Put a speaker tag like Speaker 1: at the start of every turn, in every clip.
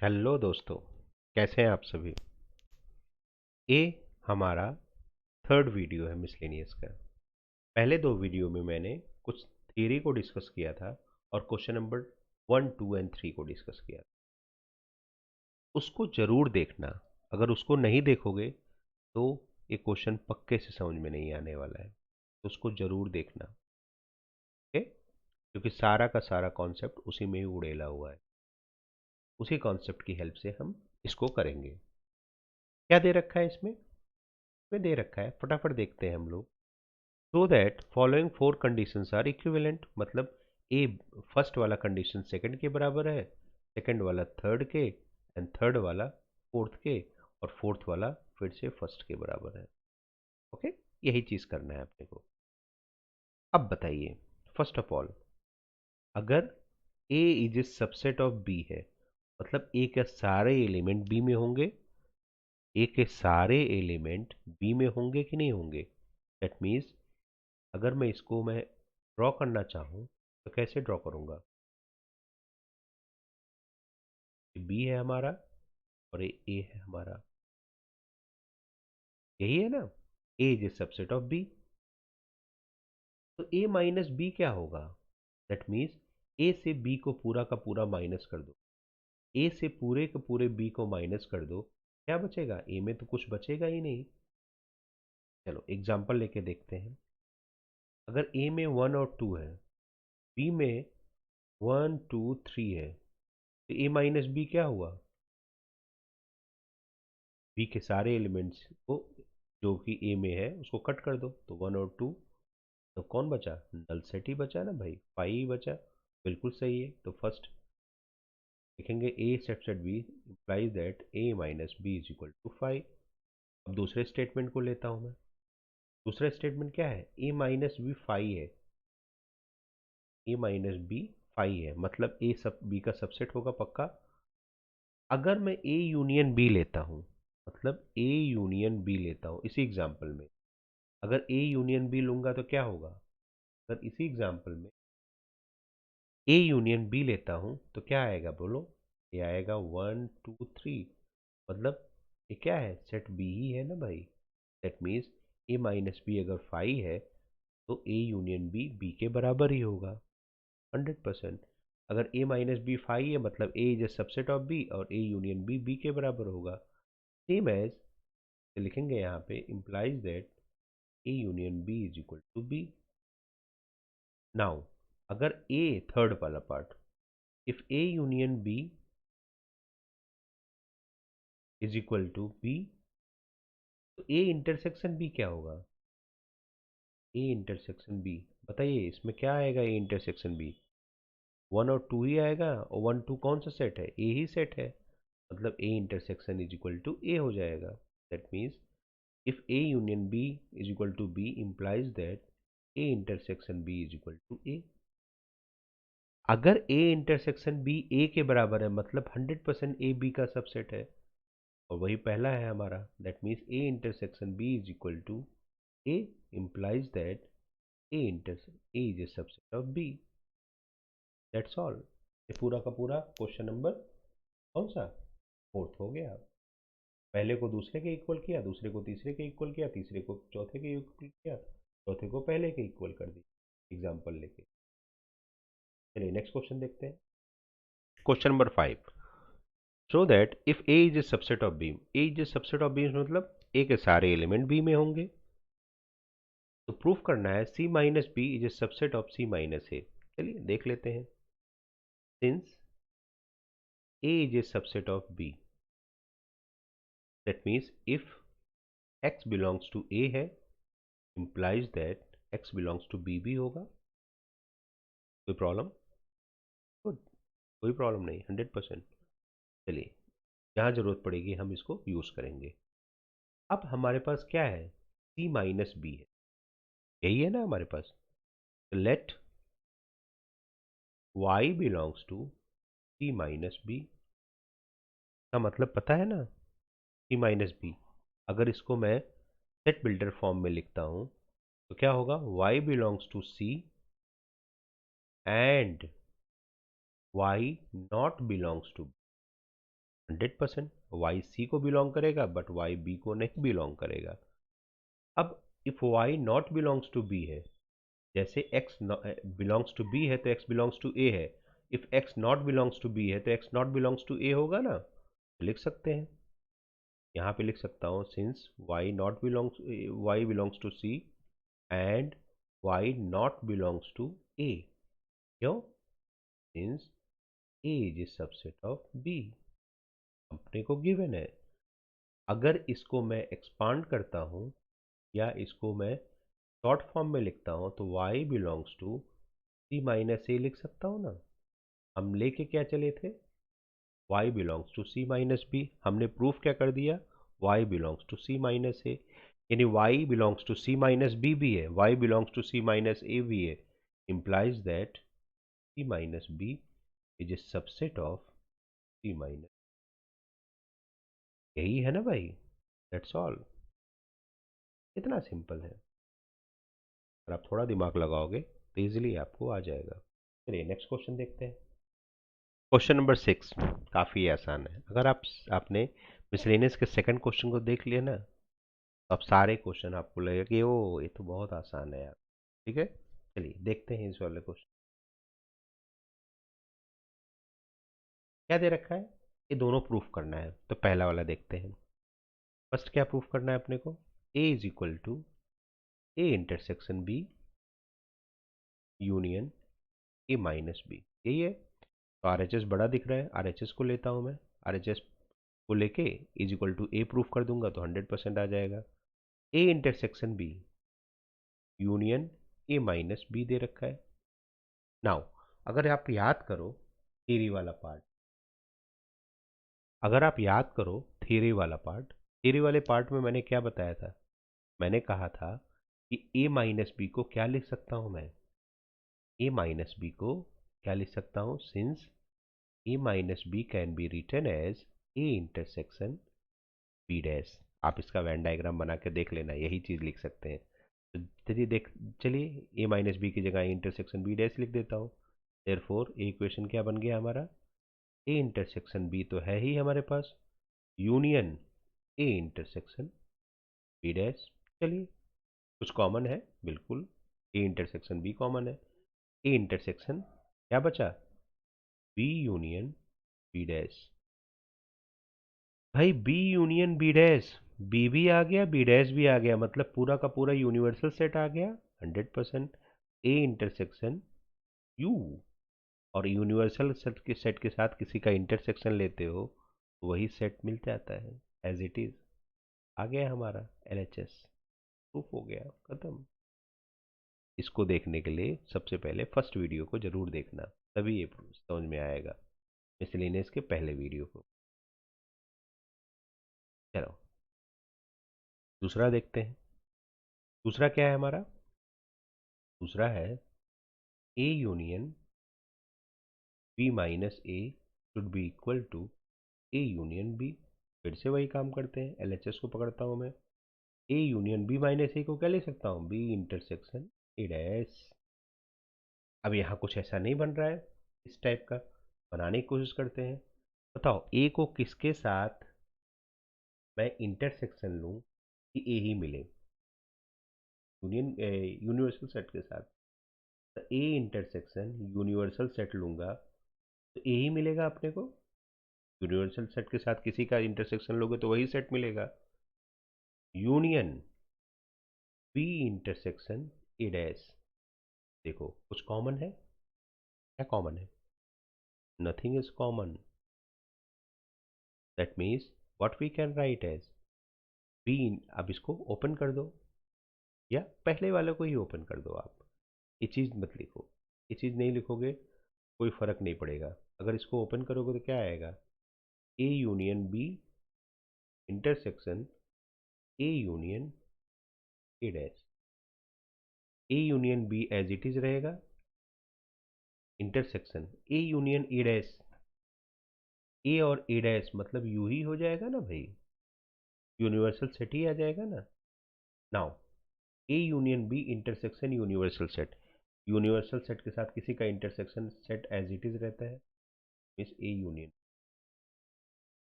Speaker 1: Hello दोस्तों, कैसे हैं आप सभी। ये हमारा थर्ड वीडियो है मिसलेनियस का। पहले दो वीडियो में मैंने कुछ थियरी को डिस्कस किया था और क्वेश्चन नंबर 1, 2 एंड 3 को डिस्कस किया था। उसको जरूर देखना। अगर उसको नहीं देखोगे तो ये क्वेश्चन पक्के से समझ में नहीं आने वाला है, तो उसको जरूर देखना। ओके, क्योंकि सारा का सारा कॉन्सेप्ट उसी में ही उड़ेला हुआ है। उसी कॉन्सेप्ट की हेल्प से हम इसको करेंगे। क्या दे रखा है इसमें? इसमें दे रखा है, फटाफट देखते हैं हम लोग। So that following four conditions are equivalent, मतलब ए फर्स्ट वाला कंडीशन सेकंड के बराबर है, सेकंड वाला थर्ड के, एंड थर्ड वाला फोर्थ के, और फोर्थ वाला फिर से फर्स्ट के बराबर है। ओके, यही चीज करना है अपने को। अब बताइए, फर्स्ट ऑफ ऑल, अगर A is A subset of B है, मतलब ए के सारे एलिमेंट बी में होंगे। ए के सारे एलिमेंट बी में होंगे कि नहीं होंगे? दैट मीन्स अगर मैं ड्रॉ करना चाहूँ तो कैसे ड्रॉ करूँगा? बी है हमारा और ये ए है हमारा, यही है ना। A is A subset of B, तो ए माइनस बी क्या होगा? दैट मीन्स ए से बी को पूरा का पूरा माइनस कर दो। ए से पूरे के पूरे बी को माइनस कर दो, क्या बचेगा? ए में तो कुछ बचेगा ही नहीं। चलो एग्जांपल लेके देखते हैं। अगर ए में 1 और 2 है, बी में 1, 2, 3 है, तो ए माइनस बी क्या हुआ? बी के सारे एलिमेंट्स को जो कि ए में है उसको कट कर दो, तो 1 और 2, तो कौन बचा? नल सेट ही बचा ना भाई, 5 ही बचा। बिल्कुल सही है। तो फर्स्ट लिखेंगे A set B implies that A minus B is equal to 5। अब दूसरे स्टेटमेंट को लेता हूं मैं। दूसरा स्टेटमेंट क्या है? ए माइनस बी 5 है। ए माइनस बी 5 है, मतलब ए सब बी का सबसेट होगा पक्का। अगर मैं ए यूनियन बी लेता हूं, मतलब ए यूनियन बी लेता हूं इसी एग्जांपल में, अगर ए यूनियन बी लूंगा तो क्या होगा? अगर इसी एग्जांपल में ए यूनियन बी लेता हूं तो क्या आएगा बोलो? ये आएगा 1, 2, 3, मतलब ये क्या है? सेट बी ही है ना भाई। That means a minus b अगर 5 है तो ए यूनियन बी बी के बराबर ही होगा 100%। अगर ए माइनस बी 5 है मतलब A is A subset of B और ए यूनियन बी बी के बराबर होगा। सेम एज लिखेंगे यहाँ पे implies that a union B is equal to b. Now अगर ए थर्ड वाला part, if A union B is equal to b, तो ए इंटरसेक्शन बी क्या होगा? ए इंटरसेक्शन बी, बताइए इसमें क्या आएगा? ए इंटरसेक्शन बी 1 और 2 ही आएगा, और 1, 2 कौन सा सेट है? ए ही सेट है, मतलब A intersection is equal to A हो जाएगा। That means if A union B is equal to B implies that A intersection B is equal to A. अगर ए इंटरसेक्शन बी ए के बराबर है मतलब 100% ए बी का सबसेट है, और वही पहला है हमारा। That means A intersection B is equal to a implies that A intersection a is A subset of b. That's all. ये पूरा का पूरा क्वेश्चन नंबर कौन सा? फोर्थ हो गया। पहले को दूसरे के इक्वल किया, दूसरे को तीसरे के इक्वल किया, तीसरे को चौथे के इक्वल किया, चौथे को पहले के इक्वल कर दी एग्जाम्पल लेके। चलिए नेक्स्ट क्वेश्चन देखते हैं। Question number 5। So that if a is A subset of b, A is A subset of b मतलब ए के सारे एलिमेंट बी में होंगे। तो प्रूफ करना है C minus B is A subset of C minus A. चलिए देख लेते हैं। Since A is A subset of B, that means if x belongs to ए है implies that x belongs to b भी होगा। कोई प्रॉब्लम? गुड, कोई problem नहीं, 100%। चलिए, जहाँ जरूरत पड़ेगी हम इसको यूज करेंगे। अब हमारे पास क्या है? c माइनस बी है, यही है ना हमारे पास। Let y belongs to c minus B, का मतलब पता है ना? c माइनस बी, अगर इसको मैं सेट बिल्डर फॉर्म में लिखता हूं तो क्या होगा? y belongs to c and y not belongs to. 100%। Y c को बिलोंग करेगा बट वाई बी को नहीं बिलोंग करेगा। अब if y not belongs to b है, जैसे x बिलोंग्स टू बी है तो x बिलोंग्स टू ए है, if x not belongs to b है तो x not belongs to a होगा ना। लिख सकते हैं, यहाँ पे लिख सकता हूँ since y belongs to c and y not belongs to a। क्यों? Since a is A subset of b, अपने को गिवन है। अगर इसको मैं एक्सपांड करता हूँ या इसको मैं शॉर्ट फॉर्म में लिखता हूँ तो y belongs to c minus A लिख सकता हूँ ना। हम लेके क्या चले थे? y belongs to c minus B. हमने प्रूफ क्या कर दिया? y belongs to c minus A, यानी y belongs to c minus B भी है, y belongs to c minus A भी है, implies that c minus B is A subset of c minus. यही है ना भाई, दैट्स ऑल। इतना सिंपल है, अगर आप थोड़ा दिमाग लगाओगे तो इजीली आपको आ जाएगा। चलिए नेक्स्ट क्वेश्चन देखते हैं। क्वेश्चन नंबर 6 काफ़ी आसान है। अगर आपने मिसलेनियस के सेकंड क्वेश्चन को देख लिया ना, तो अब सारे क्वेश्चन आपको लगेगा कि ओ ये तो बहुत आसान है यार। ठीक है, चलिए देखते हैं इस वाले क्वेश्चन। क्या दे रखा है? ये दोनों प्रूफ करना है, तो पहला वाला देखते हैं। फर्स्ट क्या प्रूफ करना है अपने को? A is equal to A intersection B union A minus B, यही है। तो आर एच एस बड़ा दिख रहा है, आर एच एस को लेता हूँ मैं, आर एच एस को लेके is equal to A proof कर दूंगा तो 100% आ जाएगा। A intersection B union A minus B दे रखा है। नाउ अगर आप याद करो थ्योरी वाला पार्ट, अगर आप याद करो थ्योरी वाला पार्ट, थ्योरी वाले पार्ट में मैंने क्या बताया था? मैंने कहा था कि ए माइनस बी को क्या लिख सकता हूं मैं? ए माइनस बी को क्या लिख सकता हूं? Since a minus b can be written as a intersection B dash. आप इसका वैन डायग्राम बना के देख लेना, यही चीज लिख सकते हैं। तो चलिए चलिए ए माइनस बी की जगह इंटरसेक्शन बी डैश लिख देता हूँ। देयरफॉर ए इक्वेशन क्या बन गया हमारा? ए इंटरसेक्शन बी तो है ही हमारे पास, यूनियन ए इंटरसेक्शन बी डैश। चलिए कुछ कॉमन है, बिल्कुल ए इंटरसेक्शन बी कॉमन है। ए इंटरसेक्शन क्या बचा? B union B dash. भाई B union B dash, B भी आ गया बी डैश भी आ गया, मतलब पूरा का पूरा यूनिवर्सल सेट आ गया 100%। ए इंटरसेक्शन यू, और यूनिवर्सल सेट के साथ किसी का इंटरसेक्शन लेते हो तो वही सेट मिल जाता है एज इट इज। आ गया हमारा एलएचएस, प्रूफ हो गया, खत्म। इसको देखने के लिए सबसे पहले फर्स्ट वीडियो को जरूर देखना, तभी ये समझ में आएगा, मिसलेनियस के पहले वीडियो को। चलो दूसरा देखते हैं। दूसरा क्या है हमारा? दूसरा है ए union b minus a should be equal to A union b. फिर से वही काम करते हैं, एलएचएस को पकड़ता हूं मैं। A union b minus a को क्या लिख सकता हूँ? B intersection a dash. अब यहाँ कुछ ऐसा नहीं बन रहा है, इस टाइप का बनाने की कोशिश करते हैं। बताओ ए को किसके साथ मैं इंटरसेक्शन लूँ कि ए ही मिले? यूनिवर्सल सेट के साथ। तो ए इंटरसेक्शन यूनिवर्सल सेट लूंगा तो ए ही मिलेगा अपने को। यूनिवर्सल सेट के साथ किसी का इंटरसेक्शन लोगे तो वही सेट मिलेगा। Union B intersection a dash, देखो कुछ कॉमन है? क्या कॉमन है? Nothing is common. That means what we can write as b. अब इसको ओपन कर दो या पहले वाले को ही ओपन कर दो आप, ये चीज़ मत लिखो। ये चीज़ नहीं लिखोगे कोई फर्क नहीं पड़ेगा। अगर इसको ओपन करोगे तो क्या आएगा? A union B intersection A union A dash. A union B as it is रहेगा, intersection A union A dash. A और ए डैश मतलब यू ही हो जाएगा ना भाई, यूनिवर्सल सेट ही आ जाएगा ना। Now a union B intersection universal set, universal set के साथ किसी का intersection set as it is रहता है, मीन्स ए यूनियन।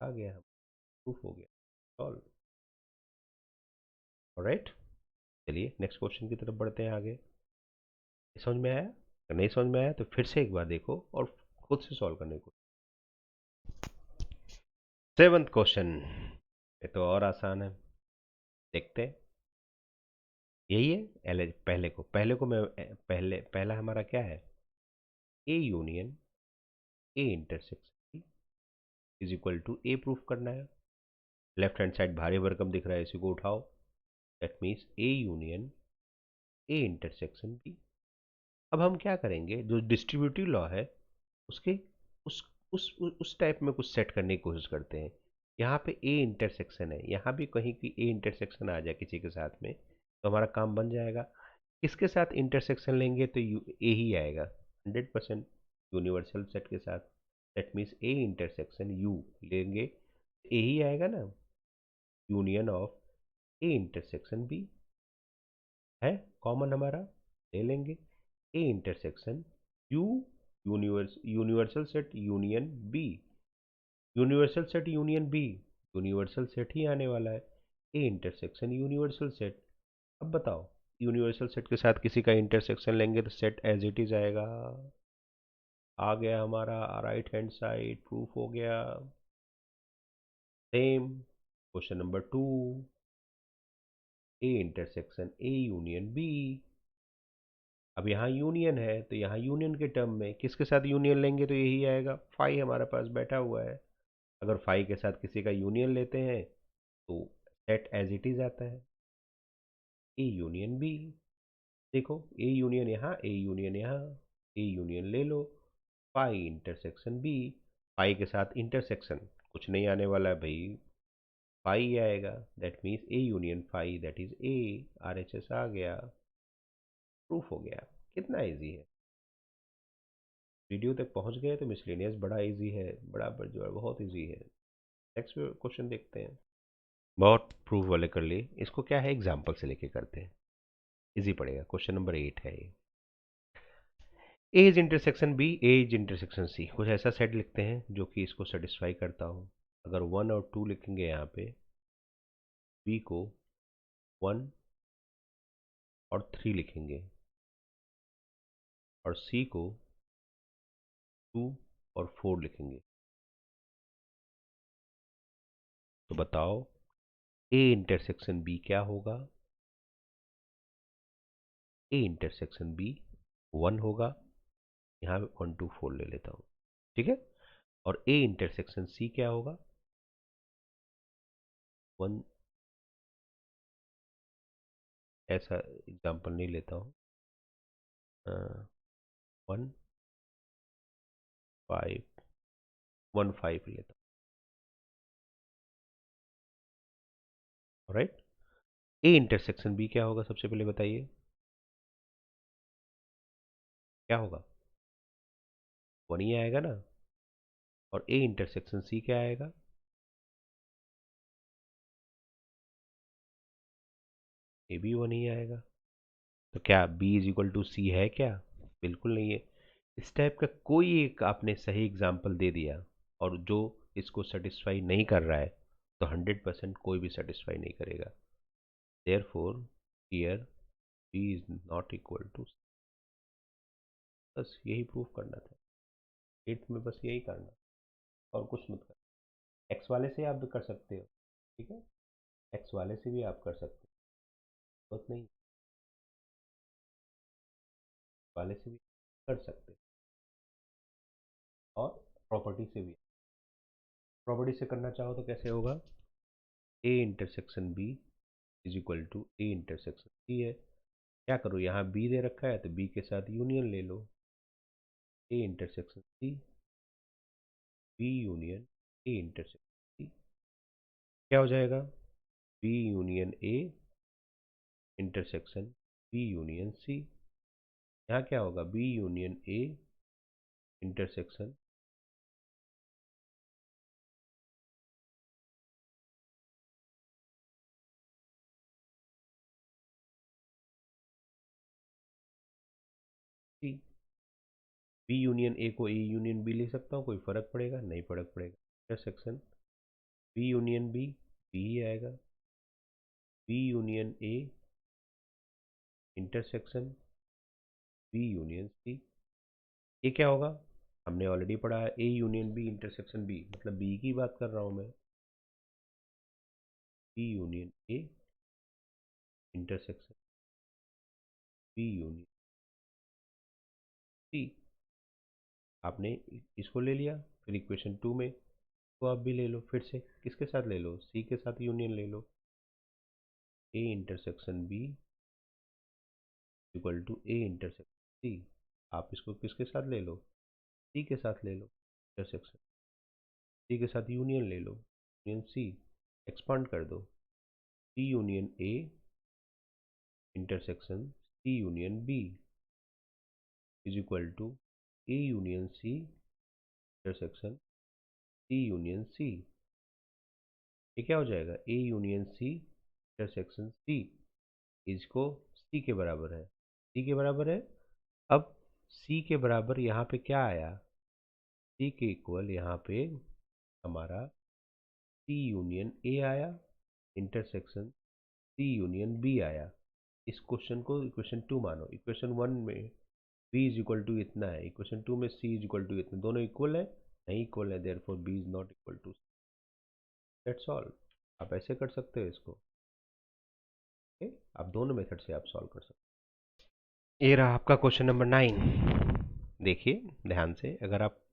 Speaker 1: आ गया, प्रूफ हो गया, सॉल्व। ऑलराइट, चलिए नेक्स्ट क्वेश्चन की तरफ बढ़ते हैं आगे। समझ में आया? अगर नहीं समझ में आया तो फिर से एक बार देखो और खुद से सॉल्व करने को। सेवंथ क्वेश्चन, ये तो और आसान है, देखते हैं। यही है पहले को मैं पहला हमारा क्या है, ए union A intersection is equal to A proof करना है। लेफ्ट हैंड साइड भारी भरकम दिख रहा है, इसी को उठाओ। That means A union A intersection b. अब हम क्या करेंगे, जो डिस्ट्रीब्यूटिव लॉ है उसके उस उस टाइप में कुछ सेट करने की कोशिश करते हैं। यहाँ पे ए इंटरसेक्शन है, यहाँ भी कहीं की ए इंटरसेक्शन आ जाए किसी के साथ में तो हमारा काम बन जाएगा। किसके साथ इंटरसेक्शन लेंगे तो ए ही आएगा 100% यूनिवर्सल सेट के साथ। That means A intersection U लेंगे, ए ही आएगा ना, union of A intersection B है कॉमन हमारा, ले लेंगे A intersection U universal set union B. Universal set union B, universal set ही आने वाला है, ए इंटरसेक्शन यूनिवर्सल सेट। अब बताओ, यूनिवर्सल सेट के साथ किसी का इंटरसेक्शन लेंगे तो सेट एज इट इज आएगा। आ गया हमारा राइट हैंड साइड, प्रूफ हो गया। Same question number 2, a intersection A union b. अब यहाँ यूनियन है तो यहाँ यूनियन के टर्म में किसके साथ यूनियन लेंगे तो यही आएगा, फाई हमारे पास बैठा हुआ है। अगर फाई के साथ किसी का यूनियन लेते हैं तो सेट एज इट इज आता है, ए यूनियन बी। देखो ए यूनियन यहाँ, ए यूनियन यहाँ, ए यूनियन ले लो, फाई इंटरसेक्शन बी। फाई के साथ इंटरसेक्शन कुछ नहीं आने वाला है भाई, फाई आएगा। That means A union phi that is A, R H S आ गया, प्रूफ हो गया। कितना इजी है, वीडियो तक पहुंच गए तो मिसलेनियस बड़ा इजी है, बड़ा जो है बहुत इजी है। नेक्स्ट क्वेश्चन देखते हैं। बहुत प्रूफ वाले कर लिए, इसको क्या है एग्जाम्पल से लेके करते हैं, इजी पड़ेगा। क्वेश्चन नंबर 8 है ये, A is intersection B A is intersection सी। कुछ ऐसा सेट लिखते हैं जो कि इसको सेटिस्फाई करता हो। अगर 1 और 2 लिखेंगे यहाँ पे, बी को 1 और 3 लिखेंगे और सी को 2 और 4 लिखेंगे, तो बताओ ए इंटरसेक्शन बी क्या होगा। ए इंटरसेक्शन बी 1 होगा, यहाँ पे 1 2 4 ले लेता हूँ, ठीक है। और ए इंटरसेक्शन सी क्या होगा, 1, ऐसा एग्जाम्पल नहीं लेता हूँ, 1 5 लेता हूँ, राइट। ए इंटरसेक्शन बी क्या होगा सबसे पहले बताइए, क्या होगा, 1 ही आएगा ना। और ए इंटरसेक्शन सी क्या आएगा, ए भी 1 ही आएगा। तो क्या बी इज इक्वल टू सी है क्या, बिल्कुल नहीं है। इस टाइप का कोई एक आपने सही एग्जाम्पल दे दिया और जो इसको सेटिस्फाई नहीं कर रहा है तो 100% कोई भी सेटिस्फाई नहीं करेगा। Therefore here b is not equal to, बस यही प्रूफ करना था 8th में, बस यही करना और कुछ मत करना। एक्स वाले से आप भी कर सकते हो, ठीक है, एक्स वाले से भी आप कर सकते हो, बस नहीं वाले से भी कर सकते हो, और प्रॉपर्टी से भी। प्रॉपर्टी से करना चाहो तो कैसे होगा, a intersection B is equal to A intersection c है। क्या करो, यहाँ बी दे रखा है तो बी के साथ यूनियन ले लो, A intersection C, B union A intersection C. क्या हो जाएगा, बी यूनियन ए इंटरसेक्शन बी यूनियन सी। यहाँ क्या होगा, B union A intersection C. B union A को ए यूनियन बी ले सकता हूँ, कोई फर्क पड़ेगा नहीं, फर्क पड़ेगा। Intersection B union B, B ही आएगा। बी यूनियन ए इंटरसेक्शन बी यूनियन सी, ये क्या होगा? हमने ऑलरेडी पढ़ा है, ए यूनियन बी इंटरसेक्शन बी, मतलब बी की बात कर रहा हूं मैं। बी यूनियन ए इंटरसेक्शन बी यूनियन सी। आपने इसको ले लिया, फिर इक्वेशन 2 में तो आप भी ले लो, फिर से किसके साथ ले लो? सी के साथ यूनियन ले लो। A intersection B equal to A intersection C. आप इसको किसके साथ ले लो? सी के साथ ले लो इंटरसेक्शन, सी के साथ यूनियन ले लो, यूनियन सी। एक्सपांड कर दो, C union A intersection C union B is equal to A union C intersection C union C. ये क्या हो जाएगा? ए यूनियन सी इंटरसेक्शन सी, इसको सी के बराबर है, सी के बराबर है। अब सी के बराबर यहाँ पे क्या आया? सी के इक्वल यहाँ पे हमारा सी यूनियन ए आया इंटरसेक्शन सी यूनियन बी आया। इस क्वेश्चन को इक्वेशन 2 मानो। इक्वेशन 1 में b इज इक्वल टू इतना है, इक्वेशन 2 में c इज इक्वल टू इतना, दोनों इक्वल है? नहीं इक्वल है, therefore b is not equal to. That's all. आप ऐसे कर सकते हो इसको, okay? आप दोनों मेथड से आप सॉल्व कर सकते हो। ये रहा आपका क्वेश्चन नंबर 9। देखिए ध्यान से, अगर आप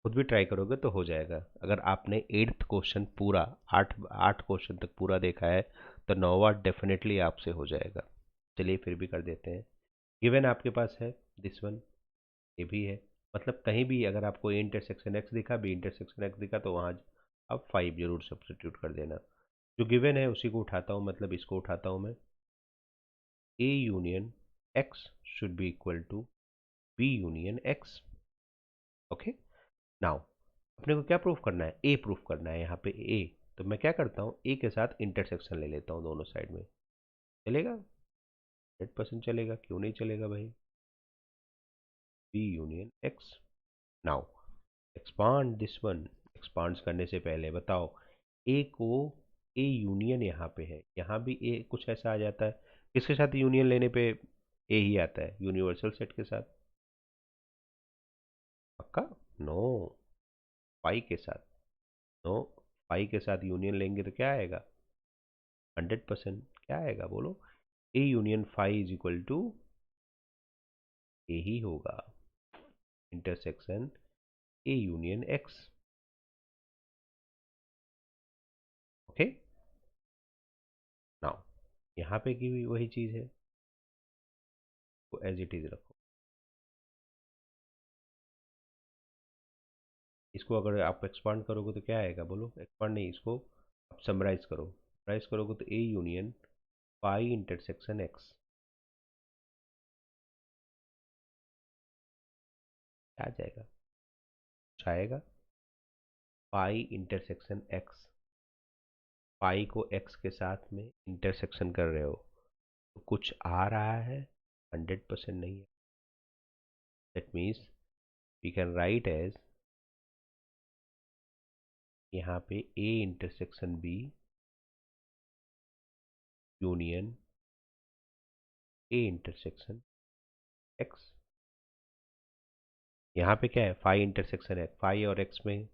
Speaker 1: खुद भी ट्राई करोगे तो हो जाएगा। अगर आपने 8th क्वेश्चन पूरा, आठ आठ क्वेश्चन तक पूरा देखा है, तो 9वां डेफिनेटली आपसे हो जाएगा। चलिए फिर भी कर देते हैं। गिवन आपके पास है दिस वन, ये भी है, मतलब कहीं भी अगर आपको ए इंटरसेक्शन एक्स दिखा, बी इंटरसेक्शन एक्स दिखा, तो वहाँ आप 5 जरूर सब्सटीट्यूट कर देना। जो गिवन है उसी को उठाता हूँ, मतलब इसको उठाता हूँ मैं। A union x should be equal to b union x. Okay, now अपने को क्या प्रूफ करना है? ए प्रूफ करना है यहाँ पे ए। तो मैं क्या करता हूँ, ए के साथ इंटरसेक्शन ले लेता हूँ दोनों साइड में। चलेगा? 100% चलेगा, क्यों नहीं चलेगा भाई? B union x. Now expand this one. Expand करने से पहले बताओ, ए को ए यूनियन यहाँ पे है, यहाँ भी ए कुछ ऐसा आ जाता है। किसके साथ यूनियन लेने पे ए ही आता है? यूनिवर्सल सेट के साथ। पक्का? नो, पाई के साथ। नो, पाई के साथ यूनियन लेंगे तो क्या आएगा? 100%। क्या आएगा बोलो? A union phi is equal to A ही होगा, इंटरसेक्शन ए यूनियन एक्स। ओके, नाउ यहाँ पे की भी वही चीज है, तो एज इट इज रखो। इसको अगर आप एक्सपांड करोगे तो क्या आएगा बोलो? एक्सपांड नहीं, इसको आप समराइज करो। समराइज करोगे तो ए यूनियन पाई इंटरसेक्शन एक्स आ जाएगा। कुछ आएगा? पाई इंटरसेक्शन एक्स, पाई को एक्स के साथ में इंटरसेक्शन कर रहे हो, तो कुछ आ रहा है? 100% नहीं है। That means we can write as, यहाँ पे a intersection B union A intersection x. यहाँ पे क्या है? फाई इंटरसेक्शन है, फाई और एक्स में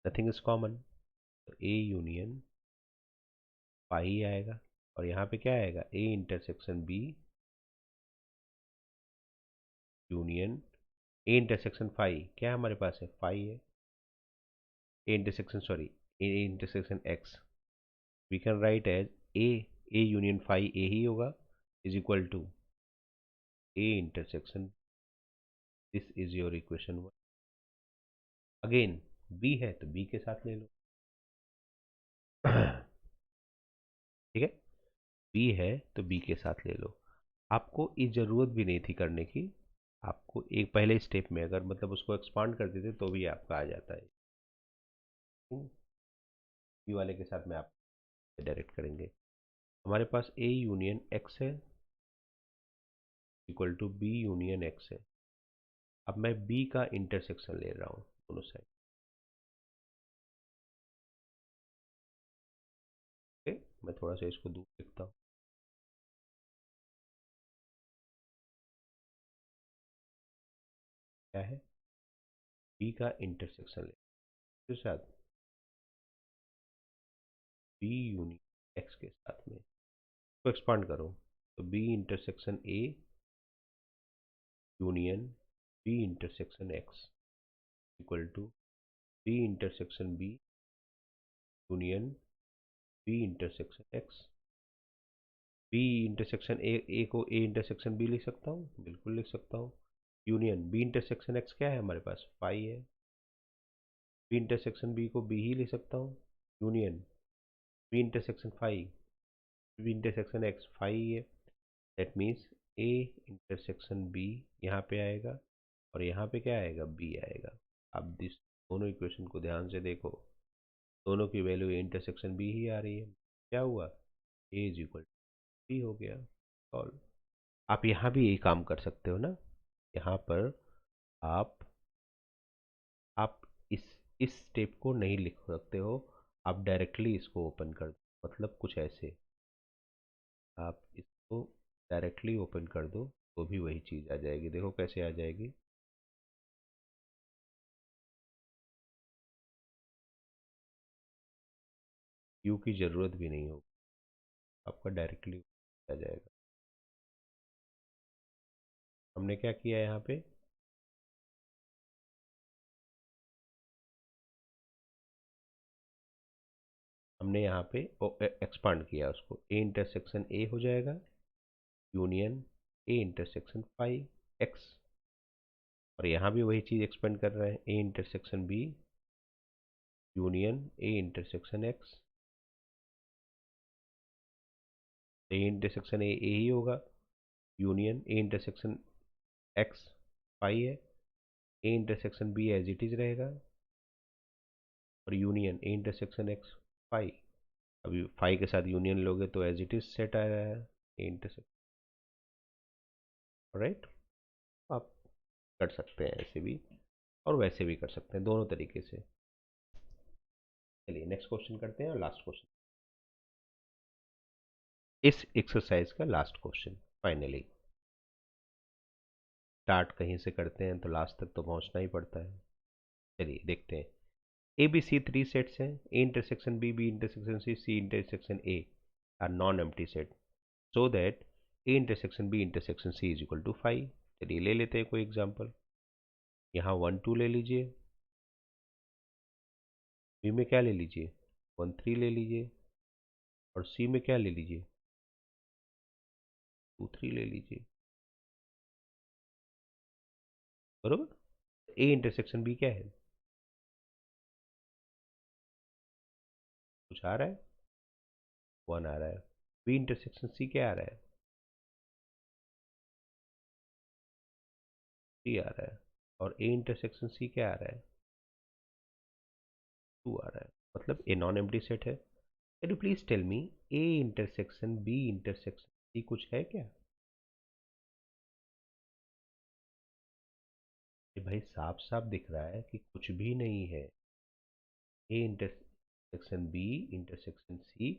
Speaker 1: नथिंग इज कॉमन, तो ए यूनियन फाई आएगा। और यहाँ पे क्या आएगा? A intersection B union A intersection phi. क्या हमारे पास है? फाई है। ए intersection, sorry, A intersection X, we can write as A, A union phi A ही होगा, is equal to A intersection, this is your equation 1। Again B है तो B के साथ ले लो। ठीक है, बी है तो बी के साथ ले लो। आपको ये जरूरत भी नहीं थी करने की, आपको एक पहले स्टेप में अगर मतलब उसको एक्सपांड कर देते तो भी आपका आ जाता है। बी वाले के साथ में आप डायरेक्ट करेंगे। हमारे पास ए यूनियन एक्स है equal to b union x है। अब मैं बी का इंटरसेक्शन ले रहा हूँ दोनों साइड। मैं थोड़ा सा इसको दूर लिखता हूँ। क्या है? बी का इंटरसेक्शन के साथ बी यूनियन एक्स के साथ में, तो एक्सपांड करो तो b intersection A union B intersection x equal to b intersection B union B intersection x. B intersection a को ए इंटरसेक्शन बी लिख सकता हूँ, बिल्कुल लिख सकता हूँ। यूनियन बी इंटरसेक्शन एक्स क्या है हमारे पास? फाई है। बी इंटरसेक्शन बी को बी ही लिख सकता हूँ। Union B intersection phi, B intersection X phi है। That means A intersection B यहाँ पे आएगा और यहाँ पे क्या आएगा? बी आएगा। अब दिस दोनों इक्वेशन को ध्यान से देखो, दोनों की वैल्यू ए इंटरसेक्शन बी ही आ रही है। क्या हुआ? ए इज इक्वल टू बी हो गया। सॉल्व। आप यहाँ भी यही काम कर सकते हो ना, यहाँ पर आप आप इस स्टेप को नहीं लिख सकते हो, आप डायरेक्टली इसको ओपन कर दो, मतलब कुछ ऐसे आप इसको डायरेक्टली ओपन कर दो तो भी वही चीज़ आ जाएगी। देखो कैसे आ जाएगी। यू की ज़रूरत भी नहीं होगी, आपका डायरेक्टली आ जाएगा। हमने क्या किया यहाँ पे? हमने यहाँ पे एक्सपांड किया उसको, ए इंटरसेक्शन ए हो जाएगा यूनियन ए इंटरसेक्शन फाई एक्स। और यहाँ भी वही चीज़ एक्सपेंड कर रहे हैं, A intersection B union A intersection X. A intersection A ही होगा, यूनियन ए इंटरसेक्शन एक्स फाई है। ए intersection B as it is रहेगा और यूनियन ए इंटरसेक्शन एक्स फाई। अभी फाई के साथ यूनियन लोगे तो एज इट इज सेट आ रहा है ए इंटरसेक्शन। राइट? आप कर सकते हैं ऐसे भी और वैसे भी कर सकते हैं, दोनों तरीके से। चलिए नेक्स्ट क्वेश्चन करते हैं और लास्ट क्वेश्चन, इस एक्सरसाइज का लास्ट क्वेश्चन फाइनली। स्टार्ट कहीं से करते हैं तो लास्ट तक तो पहुंचना ही पड़ता है। चलिए देखते हैं। A B C three sets हैं, A intersection B B intersection C C intersection A are non empty set so that A intersection B intersection C is equal to five. चलिए ले लेते हैं कोई एग्जांपल। यहाँ 1 2 ले लीजिए, बी में क्या ले लीजिए? 1 3 ले लीजिए और सी में क्या ले लीजिए? 2 3 ले लीजिए। बरोबर। ए इंटरसेक्शन बी क्या है? कुछ आ रहा है? 1 आ रहा है। बी इंटरसेक्शन सी क्या आ रहा है? 3 आ रहा है। और ए इंटरसेक्शन सी क्या आ रहा है? 2 आ रहा है। मतलब ए नॉन एम्प्टी सेट है। Can you please tell me a intersection B intersection सी कुछ है क्या? ये भाई साफ साफ दिख रहा है कि कुछ भी नहीं है। ए इंटरसेक्शन बी इंटरसेक्शन सी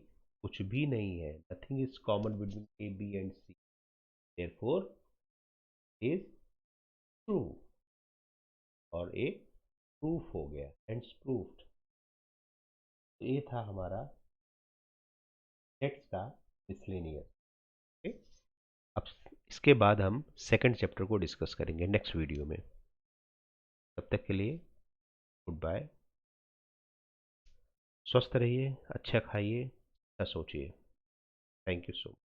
Speaker 1: कुछ भी नहीं है, nothing is common between a b and c, therefore is true. और ए प्रूफ हो गया, एंड प्रूफ्ड। ये था हमारा सेट्स का मिसलेनियस। अब इसके बाद हम सेकंड चैप्टर को डिस्कस करेंगे नेक्स्ट वीडियो में। तब तक के लिए गुड बाय। स्वस्थ रहिए, अच्छा खाइए, अच्छा सोचिए। Thank you so much.